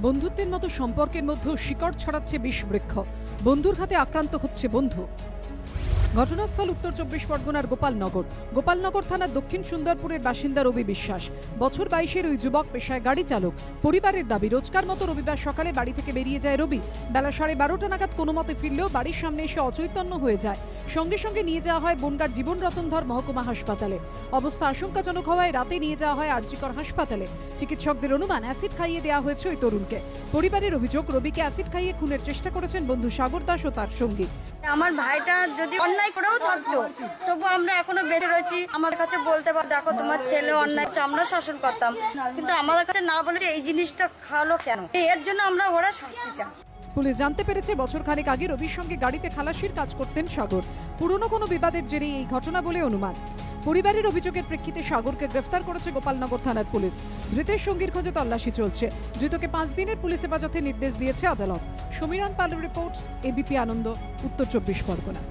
বন্ধুত্বের মতো সম্পর্কের মধ্যে শিকড় ছড়াচ্ছে বিষবৃক্ষ। বন্ধুর হাতে আক্রান্ত হচ্ছে বন্ধু। ঘটনাস্থল উত্তর 24 পরগনার গোপালনগর থানার দক্ষিণ সুন্দরপুরের বাসিন্দা রবি বিশ্বাস। বছর 22-এর ওই যুবক পেশায় গাড়ি চালক। পরিবারের দাবি, রোজকার মতো রবিবার সকালে বাড়ি থেকে বেরিয়ে যায় রবি। বেলা 12:30 নাগাদ কোনো মতে ফিরলেও বাড়ির সামনে এসে অচৈতন্য হয়ে যায়। সঙ্গে সঙ্গে নিয়ে যাওয়া হয় বনগাঁর জীবন রতনধর মহকুমা হাসপাতালে। অবস্থা আশঙ্কাজনক হওয়ায় রাতে নিয়ে যাওয়া হয় আরজিকর হাসপাতালে। চিকিৎসকদের অনুমান অ্যাসিড খাইয়ে দেওয়া হয়েছে ওই তরুণকে। পরিবারের অভিযোগ, রবিকে অ্যাসিড খাইয়ে খুনের চেষ্টা করেছেন বন্ধু সাগর দাস ও তার সঙ্গী। আমার ভাইটা যদি অন্যায় করেও থাকতো তবু আমরা এখনো বেঁচে রয়েছি। আমাদের কাছে বলতে পার, দেখো তোমার ছেলে অন্যায়, আমরা শাসন করতাম, কিন্তু আমাদের কাছে না বলে এই জিনিসটা খাওয়ালো কেন? এর জন্য আমরা ওরা শাস্তি চাই। পুলিশ জানতে পেরেছে বছর খানেক আগে রবির সঙ্গে গাড়িতে খালাসির কাজ করতেন সাগর। পুরনো কোনো বিবাদের জেরেই এই ঘটনা বলে অনুমান। পরিবারের অভিযোগের প্রেক্ষিতে সাগরকে গ্রেফতার করেছে গোপালনগর থানার পুলিশ। ধৃতের সঙ্গীর খোঁজে তল্লাশি চলছে। ধৃতকে 5 দিনের পুলিশ হেফাজতে নির্দেশ দিয়েছে আদালত। সমীরণ পালের রিপোর্ট, এবিপি আনন্দ, উত্তর 24 পরগনা।